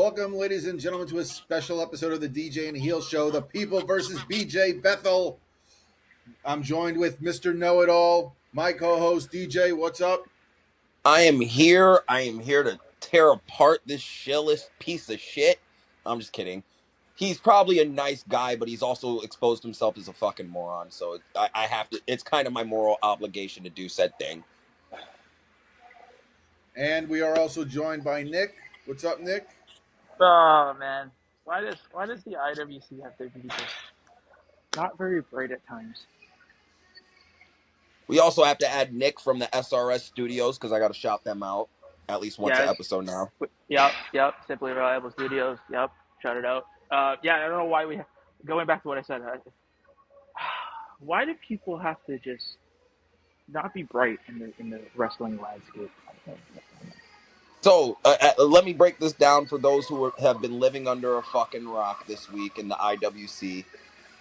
Welcome, ladies and gentlemen, to a special episode of the DJ and Heel Show, The People versus BJ Bethel. I'm joined with Mr. Know-It-All, my co-host DJ. What's up? I am here. I am here to tear apart this shillless piece of shit. I'm just kidding. He's probably a nice guy, but he's also exposed himself as a fucking moron. So I have to. It's kind of my moral obligation to do said thing. And we are also joined by Nick. What's up, Nick? Oh man, why does the IWC have to be just not very bright at times? We also have to add Nick from the SRS Studios because I got to shout them out at least once an Yes. episode now. Yep. Simply Reliable Studios. Yep. Shout it out. Yeah, I don't know why going back to what I said. Why do people have to just not be bright in the wrestling landscape? So let me break this down for those who have been living under a fucking rock this week in the IWC.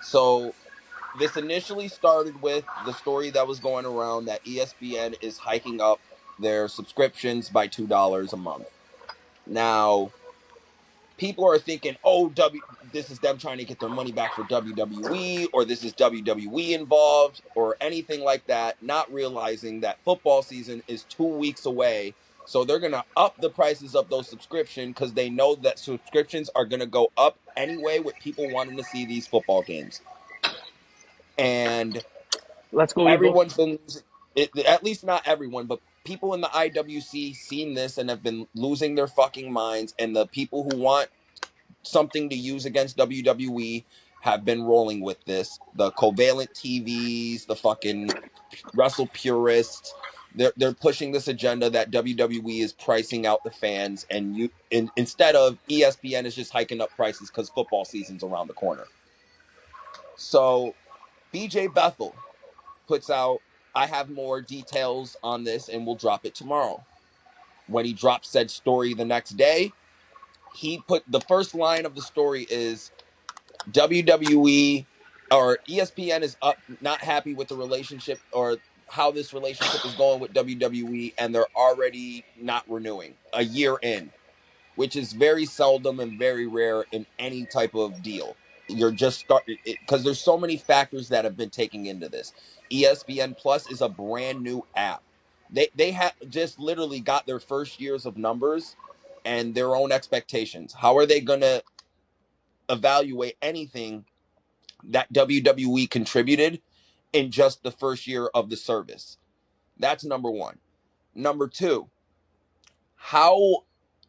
So this initially started with the story that was going around that ESPN is hiking up their subscriptions by $2 a month. Now, people are thinking, oh, this is them trying to get their money back for WWE, or this is WWE involved, or anything like that, not realizing that football season is 2 weeks away. So they're going to up the prices of those subscriptions because they know that subscriptions are going to go up anyway with people wanting to see these football games. And Let's go, everyone's been, at least not everyone, but people in the IWC seen this and have been losing their fucking minds. And the people who want something to use against WWE have been rolling with this. The covalent TVs, the fucking wrestle purists, they're pushing this agenda that WWE is pricing out the fans, and instead of ESPN is just hiking up prices because football season's around the corner. So BJ Bethel puts out, I have more details on this and we'll drop it tomorrow. When he drops said story the next day, he put the first line of the story is WWE or ESPN is up, not happy with the relationship or how this relationship is going with WWE, and they're already not renewing a year in, which is very seldom and very rare in any type of deal. You're just starting because there's so many factors that have been taken into this. ESPN Plus is a brand new app. They have just literally got their first years of numbers and their own expectations. How are they gonna evaluate anything that WWE contributed in just the first year of the service? That's number one. Number two, how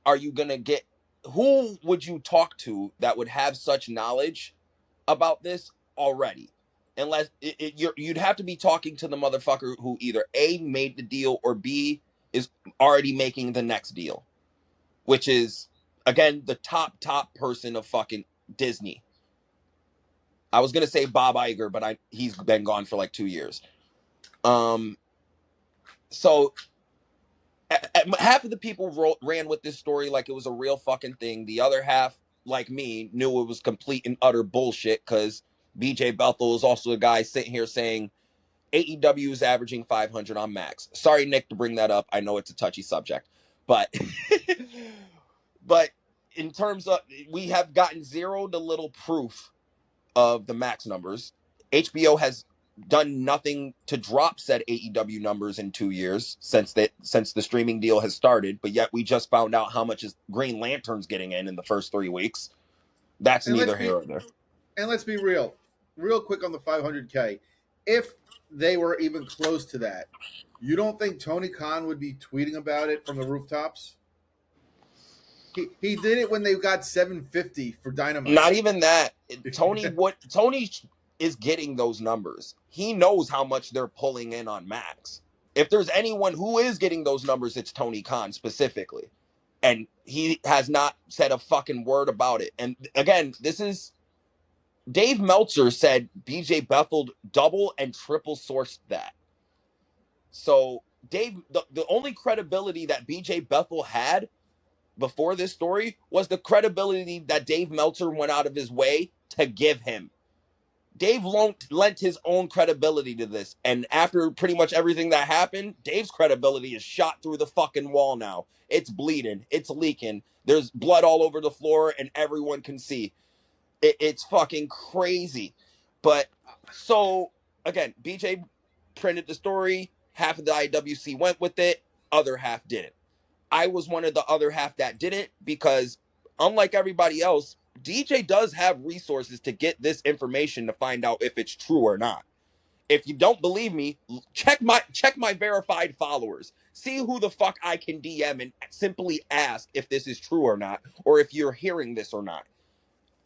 are you going to get, who would you talk to that would have such knowledge about this already? Unless you'd have to be talking to the motherfucker who either A, made the deal, or B, is already making the next deal, which is, again, the top person of fucking Disney. I was going to say Bob Iger, but he's been gone for like 2 years. So half of the people ran with this story like it was a real fucking thing. The other half, like me, knew it was complete and utter bullshit because BJ Bethel is also a guy sitting here saying AEW is averaging 500 on Max. Sorry, Nick, to bring that up. I know it's a touchy subject, but but in terms of, we have gotten zero to little proof of the Max numbers. HBO has done nothing to drop said AEW numbers in 2 years since the streaming deal has started, but yet we just found out how much is Green Lantern's getting in the first 3 weeks. That's neither here nor there. And let's be real quick on the 500K. If they were even close to that, you don't think Tony Khan would be tweeting about it from the rooftops? He did it when they got 750 for Dynamite. Not even that. Tony is getting those numbers. He knows how much they're pulling in on Max. If there's anyone who is getting those numbers, it's Tony Khan specifically. And he has not said a fucking word about it. And again, this is Dave Meltzer said BJ Bethel double and triple sourced that. So Dave, the only credibility that BJ Bethel had before this story was the credibility that Dave Meltzer went out of his way to give him. Dave lent his own credibility to this. And after pretty much everything that happened, Dave's credibility is shot through the fucking wall now. It's bleeding. It's leaking. There's blood all over the floor and everyone can see. It's fucking crazy. But so, again, BJ printed the story. Half of the IWC went with it. Other half didn't. I was one of the other half that didn't because, unlike everybody else, DJ does have resources to get this information to find out if it's true or not. If you don't believe me, check my verified followers. See who the fuck I can DM and simply ask if this is true or not, or if you're hearing this or not.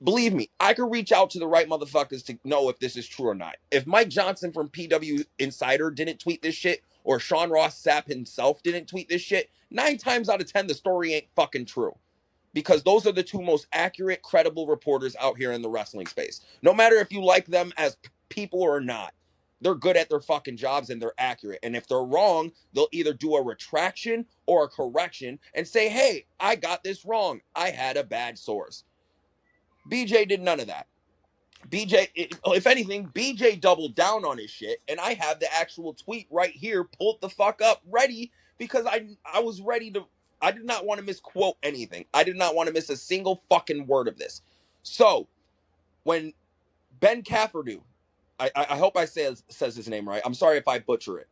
Believe me, I can reach out to the right motherfuckers to know if this is true or not. If Mike Johnson from PW Insider didn't tweet this shit, or Sean Ross Sapp himself didn't tweet this shit, 9 times out of 10, the story ain't fucking true. Because those are the two most accurate, credible reporters out here in the wrestling space. No matter if you like them as people or not, they're good at their fucking jobs and they're accurate. And if they're wrong, they'll either do a retraction or a correction and say, hey, I got this wrong. I had a bad source. BJ did none of that. BJ, if anything, BJ doubled down on his shit, and I have the actual tweet right here, pulled the fuck up, ready, because I was ready to, I did not want to misquote anything. I did not want to miss a single fucking word of this. So, when Ben Cafferdew, I hope I says his name right, I'm sorry if I butcher it,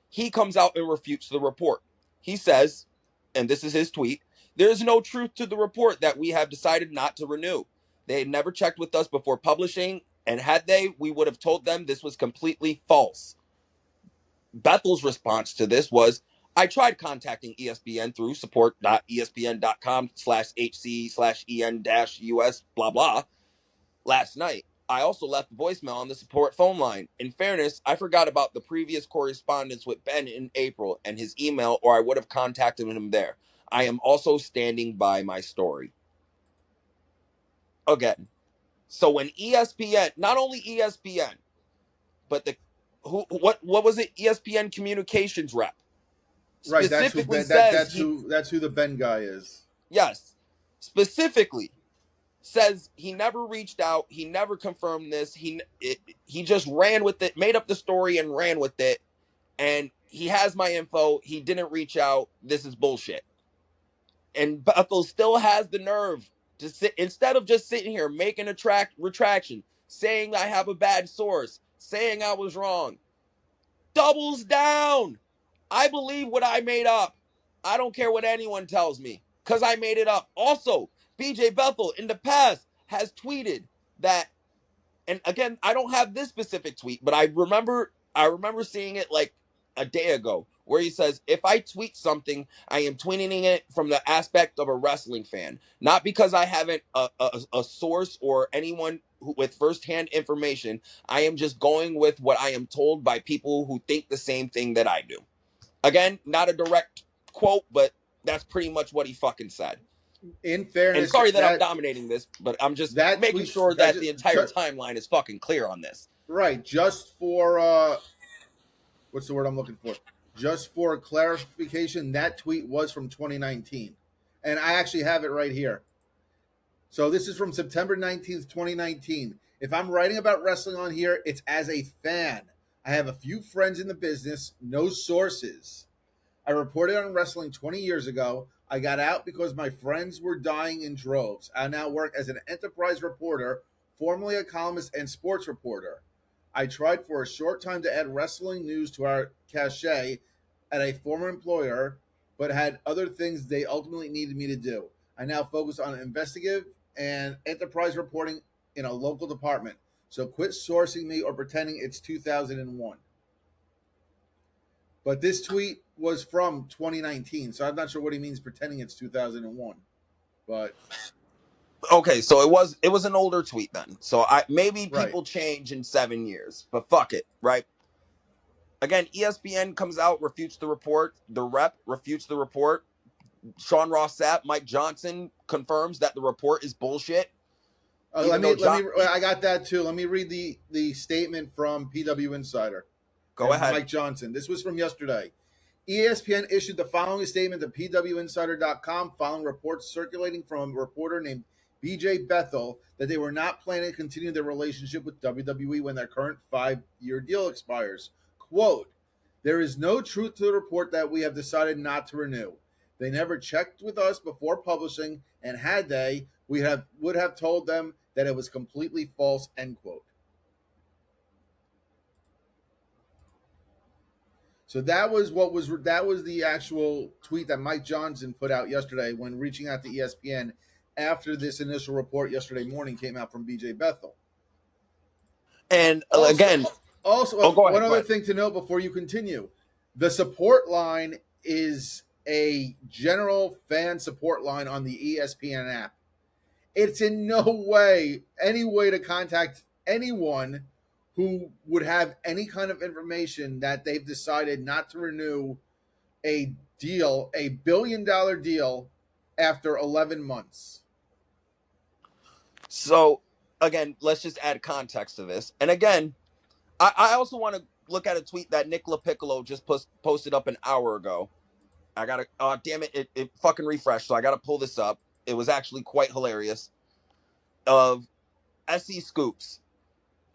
he comes out and refutes the report. He says, and this is his tweet, there is no truth to the report that we have decided not to renew. They had never checked with us before publishing, and had they, we would have told them this was completely false. Bethel's response to this was, I tried contacting ESPN through support.espn.com/HC/EN-US blah blah last night. I also left a voicemail on the support phone line. In fairness, I forgot about the previous correspondence with Ben in April and his email, or I would have contacted him there. I am also standing by my story. Again, so when ESPN, not only ESPN, but what was it? ESPN communications rep Right, specifically says that's who the Ben guy is. Yes, specifically says he never reached out, he never confirmed this, he just ran with it, made up the story and ran with it, and he has my info, he didn't reach out, this is bullshit. And Bethel still has the nerve to sit, instead of just sitting here making a retraction, saying I have a bad source, saying I was wrong, doubles down. I believe what I made up. I don't care what anyone tells me, because I made it up. Also, BJ Bethel in the past has tweeted that, and again, I don't have this specific tweet, but I remember seeing it like a day ago, where he says, if I tweet something, I am tweeting it from the aspect of a wrestling fan, not because I haven't a source or anyone with firsthand information. I am just going with what I am told by people who think the same thing that I do. Again, not a direct quote, but that's pretty much what he fucking said. In fairness, and sorry that I'm dominating this, but I'm just making sure that the entire timeline is fucking clear on this. Right, just for what's the word I'm looking for? Just for clarification, that tweet was from 2019, and I actually have it right here. So this is from September 19th, 2019. If I'm writing about wrestling on here, it's as a fan. I have a few friends in the business, no sources. I reported on wrestling 20 years ago. I got out because my friends were dying in droves. I now work as an enterprise reporter, formerly a columnist and sports reporter. I tried for a short time to add wrestling news to our cachet at a former employer, but had other things they ultimately needed me to do. I now focus on investigative and enterprise reporting in a local department. So quit sourcing me or pretending it's 2001. But this tweet was from 2019, so I'm not sure what he means pretending it's 2001. But okay, so it was an older tweet then. So maybe people change in 7 years, but fuck it, right? Again, ESPN comes out, refutes the report. The rep refutes the report. Sean Ross Sapp, Mike Johnson confirms that the report is bullshit. Let me. I got that too. Let me read the statement from PW Insider. Go ahead. Mike Johnson. This was from yesterday. ESPN issued the following statement to PWInsider.com following reports circulating from a reporter named BJ Bethel that they were not planning to continue their relationship with WWE when their current 5-year deal expires. Quote, there is no truth to the report that we have decided not to renew. They never checked with us before publishing, and had they, would have told them that it was completely false, end quote. So that was the actual tweet that Mike Johnson put out yesterday when reaching out to ESPN after this initial report yesterday morning came out from BJ Bethel. And again, go one other ahead. thing to note before you continue, the support line is a general fan support line on the ESPN app. It's in no way any way to contact anyone who would have any kind of information that they've decided not to renew a deal, a $1 billion deal, after 11 months. So, again, let's just add context to this. And again, I also want to look at a tweet that Nick LaPiccolo just posted up an hour ago. I got to, damn it, it fucking refreshed, so I got to pull this up. It was actually quite hilarious. Of SE Scoops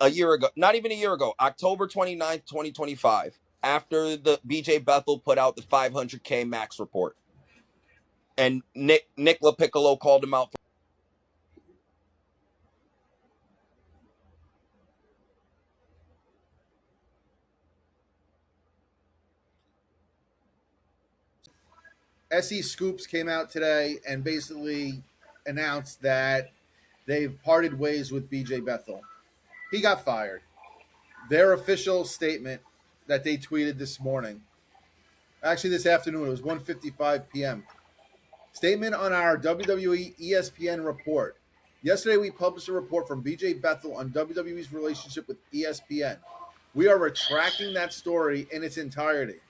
a year ago, not even a year ago, October 29th, 2025, after the BJ Bethel put out the 500K max report. And Nick LaPiccolo called him out. SE Scoops came out today and basically announced that they've parted ways with BJ Bethel. He got fired. Their official statement that they tweeted this morning, actually this afternoon, it was 1:55 p.m. Statement on our WWE ESPN report. Yesterday we published a report from BJ Bethel on WWE's relationship with ESPN. We are retracting that story in its entirety.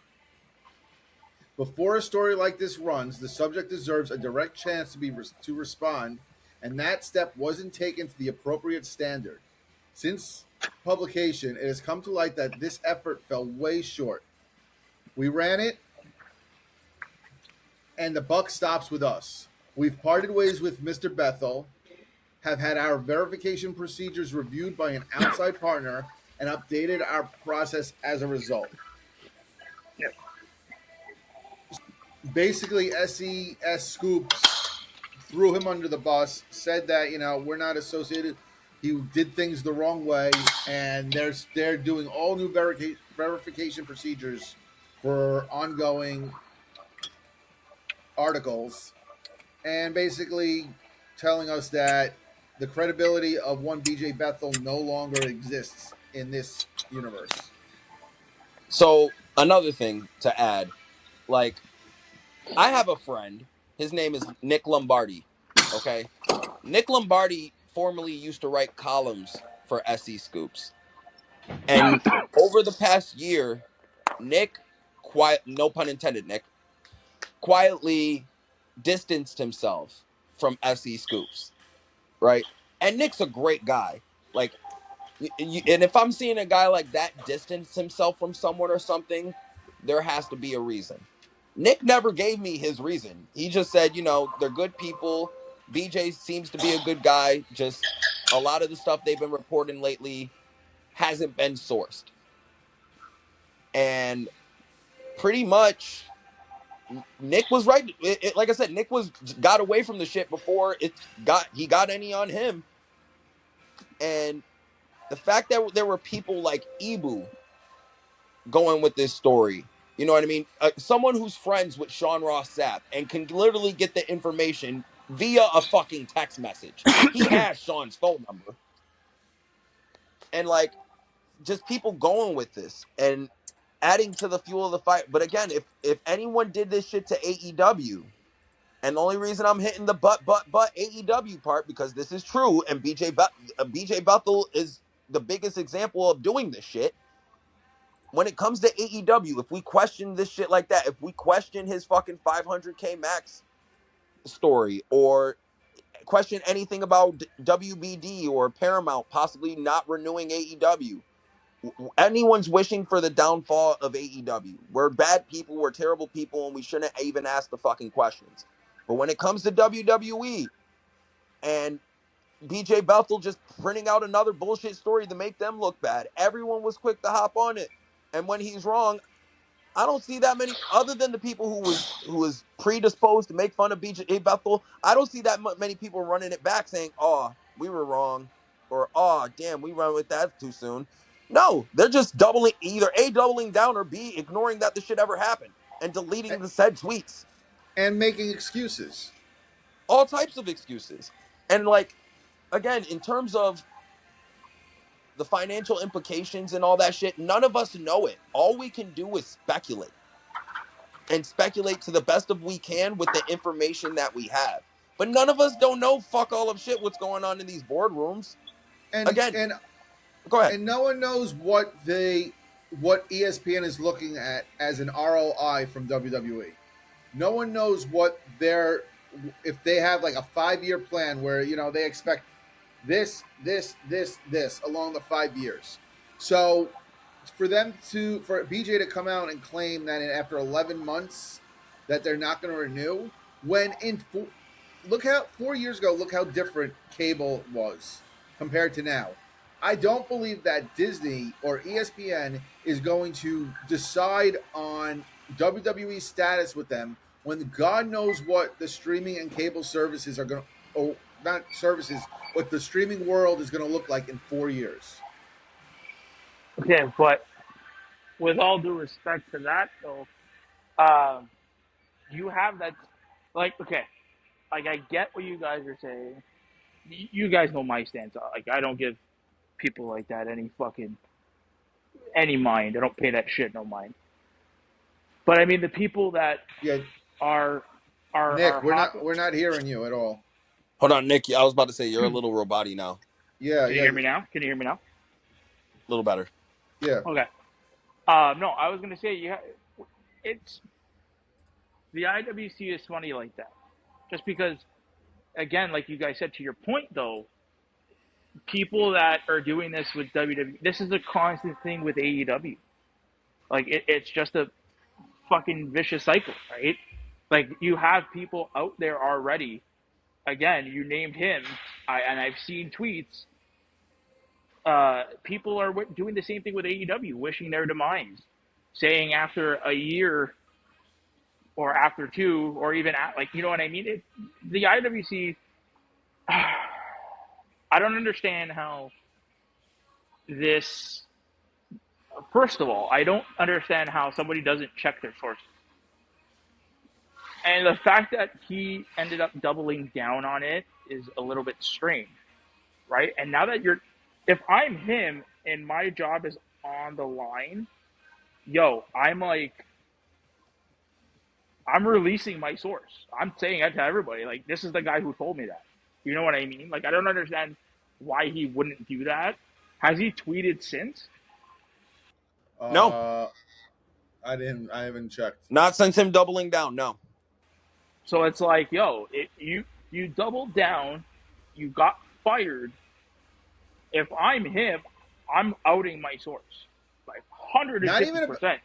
Before a story like this runs, the subject deserves a direct chance to respond, and that step wasn't taken to the appropriate standard. Since publication, it has come to light that this effort fell way short. We ran it, and the buck stops with us. We've parted ways with Mr. Bethel, have had our verification procedures reviewed by an outside partner, and updated our process as a result. Yep. Basically, SES Scoops threw him under the bus, said that, we're not associated. He did things the wrong way, and they're doing all new verification procedures for ongoing articles, and basically telling us that the credibility of one BJ Bethel no longer exists in this universe. So, another thing to add, like, I have a friend. His name is Nick Lombardi. Okay. Nick Lombardi formerly used to write columns for SE Scoops. And over the past year, Nick, no pun intended, Nick, quietly distanced himself from SE Scoops. Right. And Nick's a great guy. Like, and if I'm seeing a guy like that distance himself from someone or something, there has to be a reason. Nick never gave me his reason. He just said, they're good people. BJ seems to be a good guy. Just a lot of the stuff they've been reporting lately hasn't been sourced. And pretty much Nick was right. Like I said, Nick got away from the shit before he got any on him. And the fact that there were people like Ibu going with this story, you know what I mean? Someone who's friends with Sean Ross Sapp and can literally get the information via a fucking text message. He has Sean's phone number. And like, just people going with this and adding to the fuel of the fight. But again, if anyone did this shit to AEW, and the only reason I'm hitting the but AEW part, because this is true, and BJ Bethel is the biggest example of doing this shit. When it comes to AEW, if we question this shit like that, if we question his fucking 500K max story, or question anything about WBD or Paramount possibly not renewing AEW, anyone's wishing for the downfall of AEW. We're bad people, we're terrible people, and we shouldn't even ask the fucking questions. But when it comes to WWE, and BJ Bethel just printing out another bullshit story to make them look bad. Everyone was quick to hop on it. And when he's wrong, I don't see that many, other than the people who was predisposed to make fun of BJ Bethel. I don't see that many people running it back saying, "Oh, we were wrong," or "Oh, damn, we ran with that too soon." No, they're just doubling, either A, doubling down, or B, ignoring that this shit ever happened and deleting the said tweets. And making excuses. All types of excuses. And like, again, in terms of the financial implications and all that shit, none of us know it. All we can do is speculate, and speculate to the best of we can with the information that we have. But none of us don't know fuck all of shit what's going on in these boardrooms. And Again, and go ahead. and no one knows what ESPN is looking at as an ROI from WWE. No one knows what their if they have like a 5-year plan where they expect this along the 5 years. So for BJ to come out and claim that after 11 months that they're not going to renew, when look how 4 years ago, look how different cable was compared to now. I don't believe that Disney or ESPN is going to decide on WWE status with them when God knows what the streaming and cable services are going to, or not services, what the streaming world is going to look like in 4 years. Okay, but with all due respect to that, though, you have that, like, okay, like, I get what you guys are saying. You guys know my stance. Like, I don't give people like that any mind. I don't pay that shit no mind. But I mean, the people that Yeah, are Nick, hot. we're not hearing you at all. Hold on, Nick. I was about to say you're a little roboty now. Yeah, Can you hear me now? Can you hear me now? A little better. yeah. Okay. No, I was gonna say it's the IWC is funny like that, just because, again, like you guys said, to your point though, people that are doing this with WWE, this is a constant thing with AEW. Like it's just a fucking vicious cycle, right? Like you have people out there already. Again, you named him, and I've seen tweets. People are doing the same thing with AEW, wishing their demise, saying after a year or after two, or even like, you know what I mean? The IWC, I don't understand how this. First of all, I don't understand how somebody doesn't check their sources. And the fact that he ended up doubling down on it is a little bit strange, right? And now that if I'm him and my job is on the line, I'm releasing my source. I'm saying that to everybody. Like, this is the guy who told me that. You know what I mean? Like, I don't understand why he wouldn't do that. Has he tweeted since? No, I haven't checked. not since him doubling down. No. So it's like, you doubled down, you got fired. If I'm him, I'm outing my source, like 150%.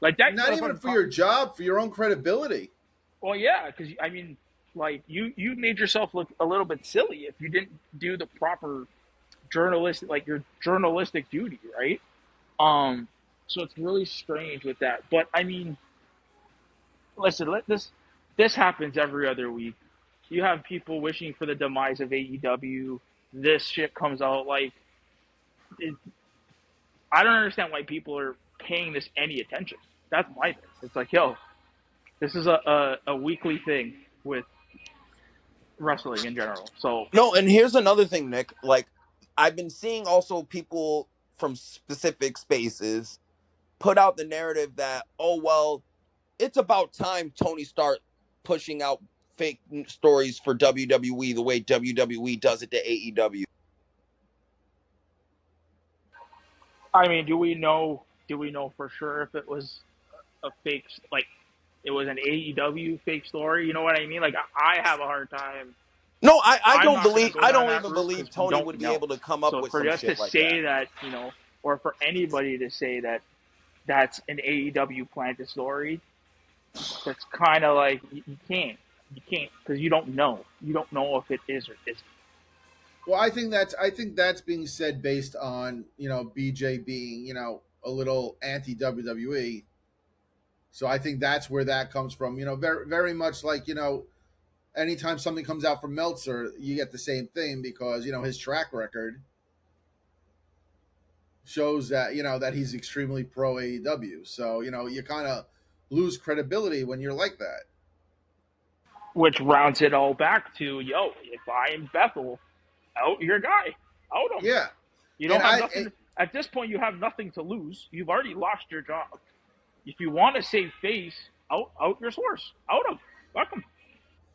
Like that. Not even for your job, for your own credibility. Well, yeah, because I mean, like you made yourself look a little bit silly if you didn't do the proper your journalistic duty, right? So it's really strange with that. But I mean, listen, this happens every other week. You have people wishing for the demise of AEW. This shit comes out like I don't understand why people are paying this any attention. That's my thing. It's like, this is a weekly thing with wrestling in general. So No, and here's another thing, Nick. Like, I've been seeing also people from specific spaces put out the narrative that, oh, well, it's about time Tony start pushing out fake stories for WWE the way WWE does it to AEW. I mean, do we know for sure if it was a fake, like it was an AEW fake story? You know what I mean? Like I have a hard time. No, I don't even believe Tony would be able to come up So with for some us shit to like say that. that, or for anybody to say that that's an AEW planted story, that's kind of like you can't because you don't know if it is or isn't. Well, I think that's being said based on BJ being a little anti WWE. So I think that's where that comes from. Very very much like anytime something comes out from Meltzer, you get the same thing because his track record shows that that he's extremely pro AEW. So you kind of lose credibility when you're like that. Which rounds it all back to, yo, if I'm Bethel, out your guy, out him. Yeah, You and don't have nothing. At this point, you have nothing to lose. You've already lost your job. If you want to save face, out your source, out him, fuck him.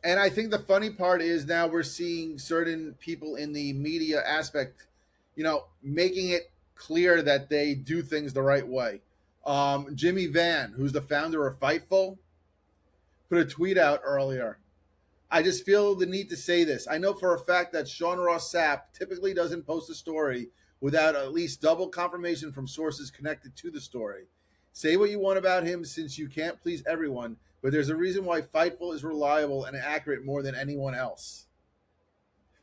and I think the funny part is now we're seeing certain people in the media aspect, making it clear that they do things the right way. Jimmy Van, who's the founder of Fightful, put a tweet out earlier. I just feel the need to say this. I know for a fact that Sean Ross Sapp typically doesn't post a story without at least double confirmation from sources connected to the story. Say what you want about him since you can't please everyone, but there's a reason why Fightful is reliable and accurate more than anyone else.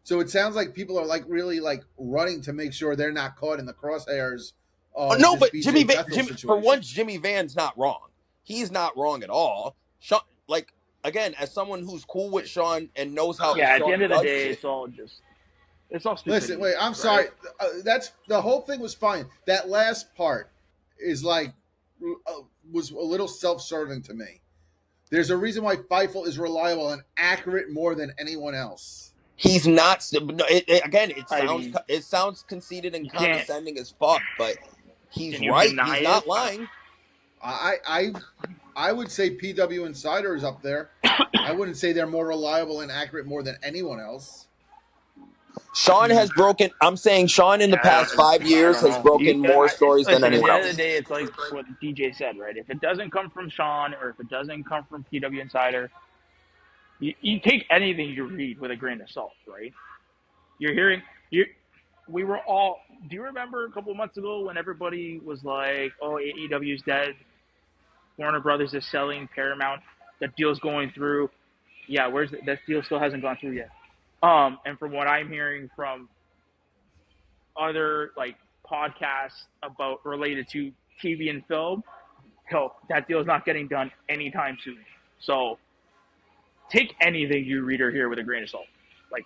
So it sounds like people are really running to make sure they're not caught in the crosshairs of No, this but BJ Bethel Jimmy, situation. for once, Jimmy Van's not wrong. He's not wrong at all. Sean, like again, as someone who's cool with Sean and knows how Yeah, at the Sean end of the does day, shit, it's all stupidity. Listen, wait, I'm right? sorry. That's the whole thing was fine. That last part is was a little self-serving to me. There's a reason why Fightful is reliable and accurate more than anyone else. he's not. Again, I mean, it sounds conceited and you can't. condescending as fuck, but he's Can you right. deny He's it? not lying. I would say PW Insider is up there. I wouldn't say they're more reliable and accurate more than anyone else. Sean has broken. I'm saying Sean in the past 5 years I don't has know. broken more stories than Listen, at the anyone end of the else. day, it's like what DJ said, right? If it doesn't come from Sean or if it doesn't come from PW Insider, you take anything you read with a grain of salt, right? You're hearing you. We were all. Do you remember a couple of months ago when everybody was like, "Oh, AEW's dead. Warner Brothers is selling Paramount. That deal's going through." Yeah, that deal still hasn't gone through yet. And from what I'm hearing from other podcasts about related to TV and film, hell, that deal is not getting done anytime soon. So take anything you read or hear with a grain of salt.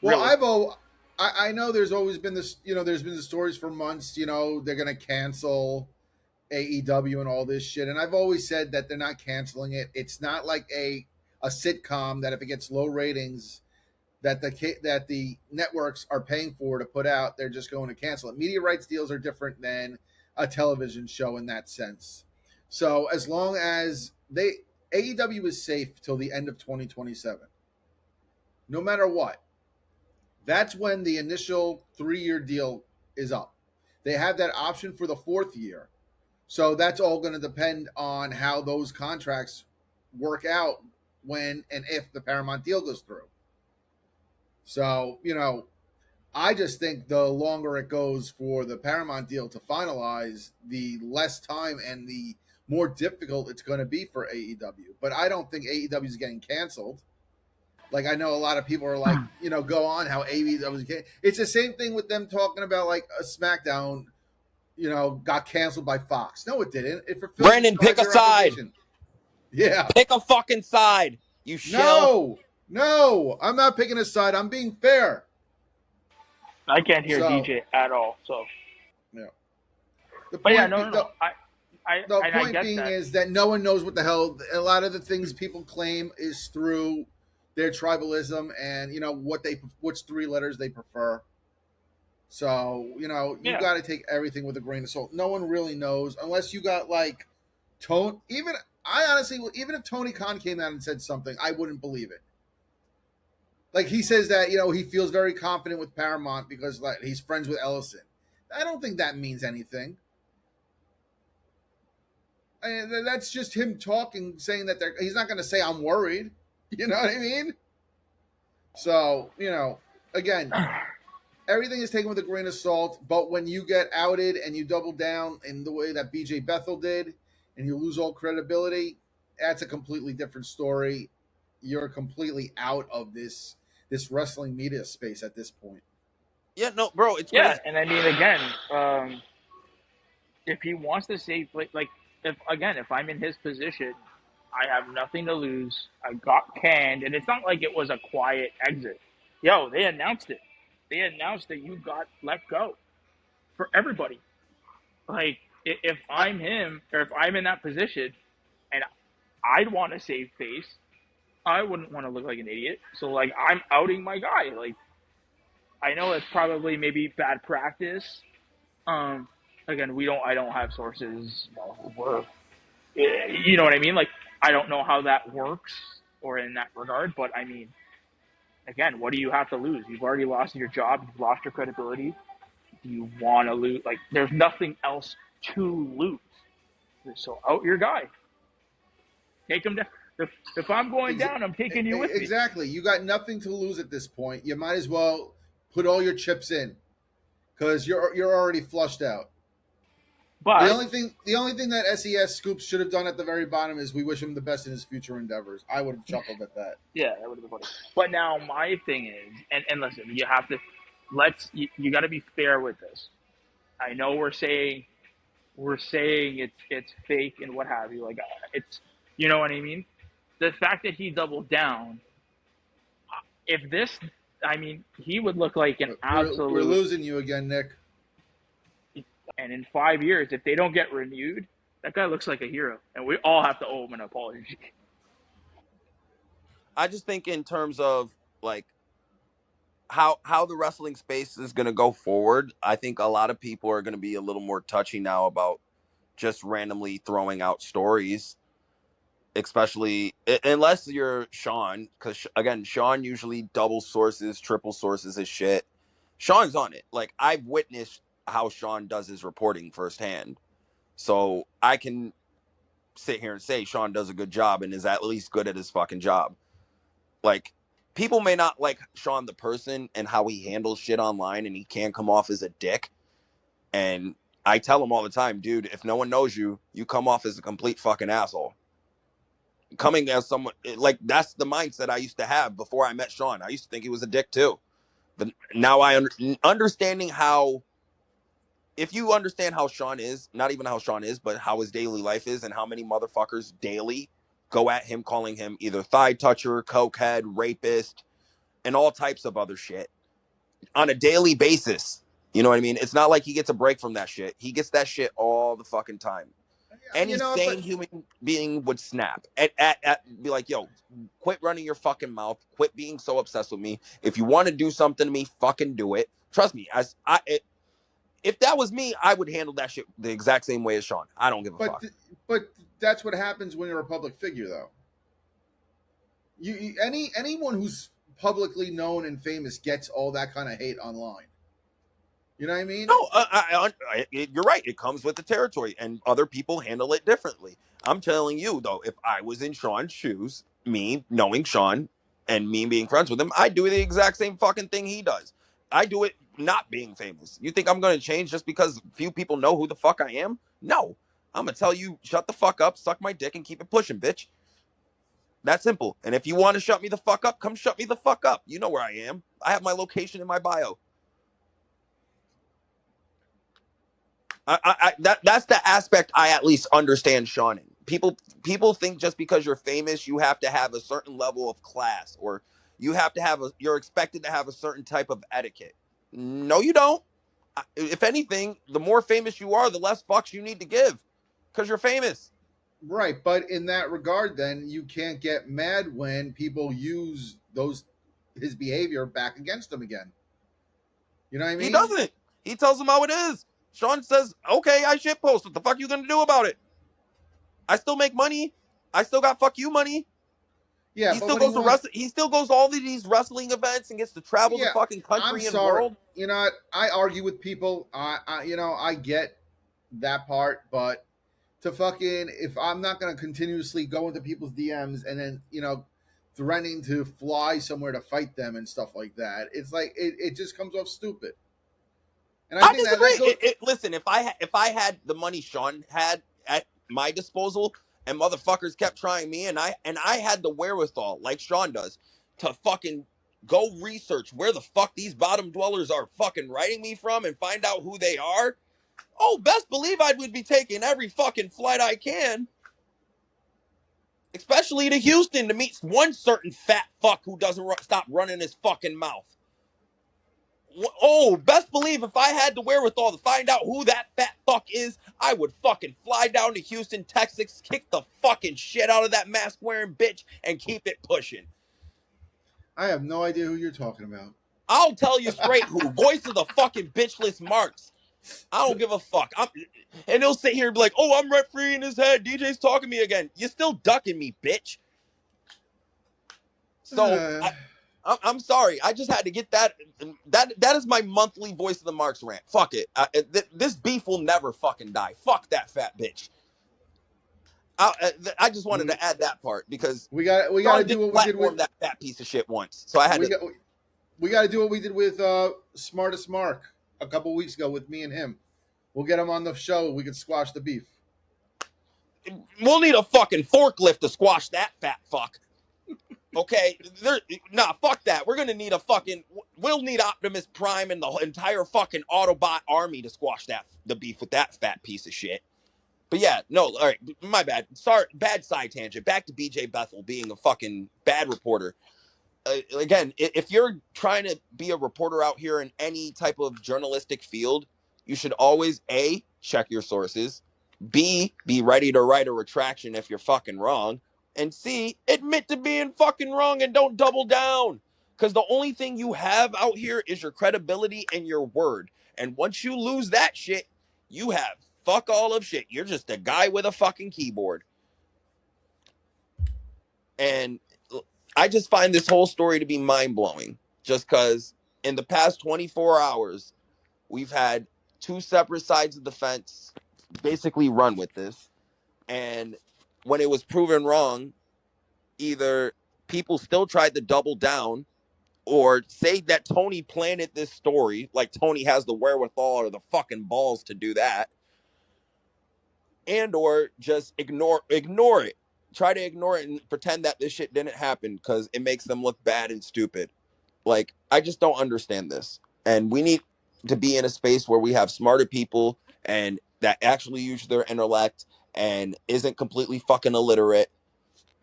Well, Really. I know there's always been this, there's been the stories for months, they're going to cancel AEW and all this shit. And I've always said that they're not canceling it. It's not like a sitcom that if it gets low ratings that the networks are paying for to put out, they're just going to cancel it. Media rights deals are different than a television show in that sense. So as long as AEW is safe till the end of 2027, no matter what, that's when the initial 3-year deal is up. They have that option for the 4th year. So that's all going to depend on how those contracts work out when and if the Paramount deal goes through. So, I just think the longer it goes for the Paramount deal to finalize, the less time and the more difficult it's going to be for AEW. But I don't think AEW is getting canceled. Like, I know a lot of people are like, go on how AEW is getting. It's the same thing with them talking about like a SmackDown, got canceled by Fox. No, it didn't. It fulfilled Brandon, pick a side. Yeah. Pick a fucking side. You shill. No, I'm not picking a side. I'm being fair. I can't hear DJ at all. So. Yeah. The point being is that no one knows what the hell. A lot of the things people claim is through their tribalism and which 3 letters they prefer. So you got to take everything with a grain of salt. No one really knows unless you got Tone. Even if Tony Khan came out and said something, I wouldn't believe it. Like he says that he feels very confident with Paramount because he's friends with Ellison. I don't think that means anything. That's just him talking, saying that he's not going to say I'm worried. You know what I mean? So, again, everything is taken with a grain of salt. But when you get outed and you double down in the way that BJ Bethel did and you lose all credibility, that's a completely different story. You're completely out of this wrestling media space at this point. Yeah, no, bro, it's Yeah, crazy. and I mean, again, if he wants to save, if I'm in his position, I have nothing to lose. I got canned, and it's not like it was a quiet exit. Yo, they announced it. They announced that you got let go for everybody. Like, if I, I'm him, or if I'm in that position, and I'd want to save face, I wouldn't want to look like an idiot. So, like, I'm outing my guy. Like, I know it's probably maybe bad practice. Um, Again, I don't have sources. You know what I mean? Like, I don't know how that works or in that regard, but I mean, again, what do you have to lose? You've already lost your job. You've lost your credibility. Do you want to lose? Like, there's nothing else to lose. So out your guy. Take him down. If I'm going down, I'm taking you with me. exactly. You got nothing to lose at this point. You might as well put all your chips in because you're already flushed out. But The only thing that SES Scoops should have done at the very bottom is we wish him the best in his future endeavors. I would have chuckled at that. yeah, that would have been funny. But now my thing is, and listen, you have to you got to be fair with this. I know we're saying it's fake and what have you. Like, it's, you know what I mean. The fact that he doubled down, if this, I mean, he would look like an We're absolute. losing you again, Nick. And in 5 years, if they don't get renewed, that guy looks like a hero, and we all have to owe him an apology. I just think in terms of like how the wrestling space is going to go forward, I think a lot of people are going to be a little more touchy now about just randomly throwing out stories, especially unless you're Sean, because again, Sean usually double sources, triple sources his shit. Sean's on it. Like, I've witnessed how Sean does his reporting firsthand, so I can sit here and say Sean does a good job and is at least good at his fucking job. Like, people may not like Sean the person and how he handles shit online, and he can come off as a dick. And I tell him all the time, dude, if no one knows you, you come off as a complete fucking asshole. Coming as someone like, that's the mindset I used to have before I met Sean. I used to think he was a dick too. But now understanding how, if you understand how Sean is, not even how Sean is, but how his daily life is, and how many motherfuckers daily go at him, calling him either thigh toucher, cokehead, rapist, and all types of other shit on a daily basis. You know what I mean? It's not like he gets a break from that shit. He gets that shit all the fucking time. You Any know, sane but human being would snap be like, yo, quit running your fucking mouth, quit being so obsessed with me. If you want to do something to me, fucking do it. Trust me, if that was me, I would handle that shit the exact same way as Sean. I don't give a fuck. but that's what happens when you're a public figure, though. Anyone who's publicly known and famous gets all that kind of hate online. You know what I mean? No, you're right. It comes with the territory, and other people handle it differently. I'm telling you, though, if I was in Sean's shoes, me knowing Sean and me being friends with him, I'd do the exact same fucking thing he does. I do it not being famous. You think I'm going to change just because few people know who the fuck I am? No. I'm going to tell you, shut the fuck up, suck my dick, and keep it pushing, bitch. That simple. And if you want to shut me the fuck up, come shut me the fuck up. You know where I am. I have my location in my bio. That's the aspect I at least understand Sean in. People think just because you're famous, you have to have a certain level of class, or you're expected to have a certain type of etiquette. No, you don't. If anything, the more famous you are, the less fucks you need to give, because you're famous. Right, but in that regard, then you can't get mad when people use his behavior back against him again. You know what I He mean? doesn't. He tells them how it is. Sean says, "Okay, I shit post. What the fuck you gonna do about it? I still make money. I still got fuck you money. Yeah, He but still when he goes to wants, wrestling. He still goes to all of these wrestling events and gets to travel the yeah, fucking I'm country and sorry. world. You know what? I argue with people. I get that part, but to fucking, if I'm not gonna continuously go into people's DMs and then threatening to fly somewhere to fight them and stuff like that, it's like it just comes off stupid. And I I think that disagree. goes. Listen, if I had the money Sean had at my disposal, and motherfuckers kept trying me, and I had the wherewithal like Sean does to fucking go research where the fuck these bottom dwellers are fucking writing me from and find out who they are, oh, best believe I would be taking every fucking flight I can, especially to Houston, to meet one certain fat fuck who doesn't stop running his fucking mouth. Oh, best believe if I had the wherewithal to find out who that fat fuck is, I would fucking fly down to Houston, Texas, kick the fucking shit out of that mask wearing bitch, and keep it pushing. I have no idea who you're talking about. I'll tell you straight who. Voice of the fucking bitchless Marks. I don't give a fuck. And he'll sit here and be like, oh, I'm referee in his head. DJ's talking to me again. You're still ducking me, bitch. So, I'm sorry. I just had to get that. That is my monthly Voice of the Marks rant. Fuck it. This beef will never fucking die. Fuck that fat bitch. I just wanted to add that part because we got to do what we did with that fat piece of shit once. So I had we got to do what we did with Smartest Mark a couple weeks ago with me and him. We'll get him on the show. We can squash the beef. We'll need a fucking forklift to squash that fat fuck. Okay, fuck that. We're gonna need we'll need Optimus Prime and the entire fucking Autobot army to squash the beef with that fat piece of shit. But yeah, no, all right, my bad. Sorry, bad side tangent. Back to BJ Bethel being a fucking bad reporter. Again, if you're trying to be a reporter out here in any type of journalistic field, you should always A, check your sources, B, be ready to write a retraction if you're fucking wrong, and C, admit to being fucking wrong and don't double down. Because the only thing you have out here is your credibility and your word. And once you lose that shit, you have fuck all of shit. You're just a guy with a fucking keyboard. And I just find this whole story to be mind-blowing just because in the past 24 hours, we've had two separate sides of the fence basically run with this. And when it was proven wrong, either people still tried to double down or say that Tony planted this story, like Tony has the wherewithal or the fucking balls to do that, and or just ignore it. Try to ignore it and pretend that this shit didn't happen because it makes them look bad and stupid. Like, I just don't understand this. And we need to be in a space where we have smarter people and that actually use their intellect and isn't completely fucking illiterate.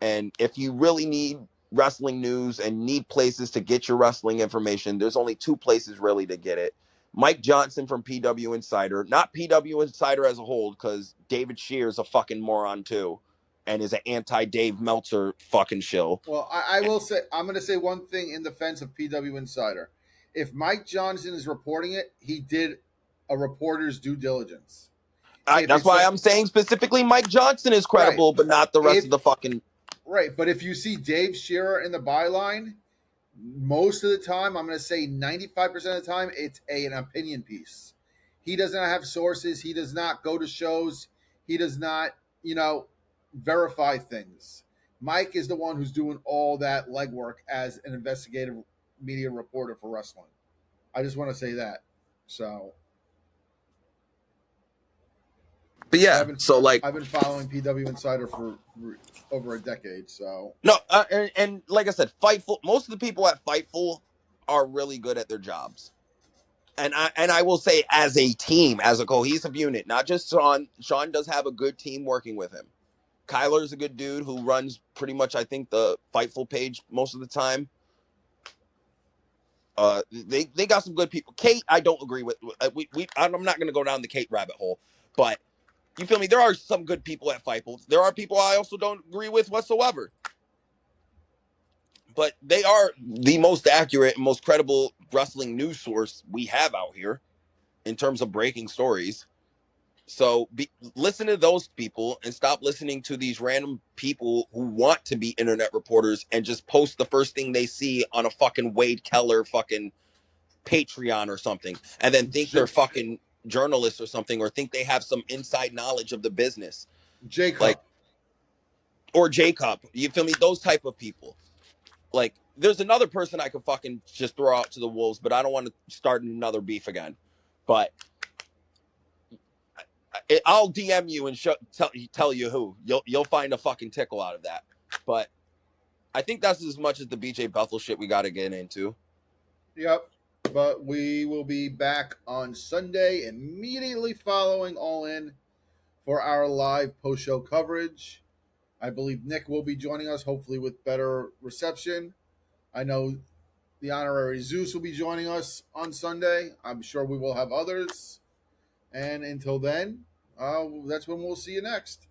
And if you really need wrestling news and need places to get your wrestling information, there's only two places really to get it. Mike Johnson from PW Insider, not PW Insider as a whole, because David Shear's a fucking moron too, and is an anti-Dave Meltzer fucking shill. Well, I will say, I'm going to say one thing in defense of PW Insider. If Mike Johnson is reporting it, he did a reporter's due diligence. That's why I'm saying specifically Mike Johnson is credible, right, but not the rest of the fucking... Right, but if you see Dave Shearer in the byline, most of the time, I'm going to say 95% of the time, it's an opinion piece. He does not have sources. He does not go to shows. He does not, verify things. Mike is the one who's doing all that legwork as an investigative media reporter for wrestling. I just want to say that. So, but yeah, I've been following PW Insider for over a decade. So no, and like I said, Fightful. Most of the people at Fightful are really good at their jobs, and I will say, as a team, as a cohesive unit, not just Sean. Sean does have a good team working with him. Kyler's a good dude who runs pretty much, I think, the Fightful page most of the time. They got some good people. Kate, I don't agree with. I'm not going to go down the Kate rabbit hole, but you feel me? There are some good people at Fightful. There are people I also don't agree with whatsoever. But they are the most accurate and most credible wrestling news source we have out here in terms of breaking stories. So listen to those people and stop listening to these random people who want to be internet reporters and just post the first thing they see on a fucking Wade Keller fucking Patreon or something, and then think they're fucking journalists or something, or think they have some inside knowledge of the business. Jacob. Or Jacob. You feel me? Those type of people. Like, there's another person I could fucking just throw out to the wolves, but I don't want to start another beef again. But I'll DM you and tell you who. You'll find a fucking tickle out of that. But I think that's as much as the BJ Bethel shit we got to get into. Yep. But we will be back on Sunday immediately following All In for our live post show coverage. I believe Nick will be joining us, hopefully with better reception. I know the honorary Zeus will be joining us on Sunday. I'm sure we will have others. And until then, that's when we'll see you next.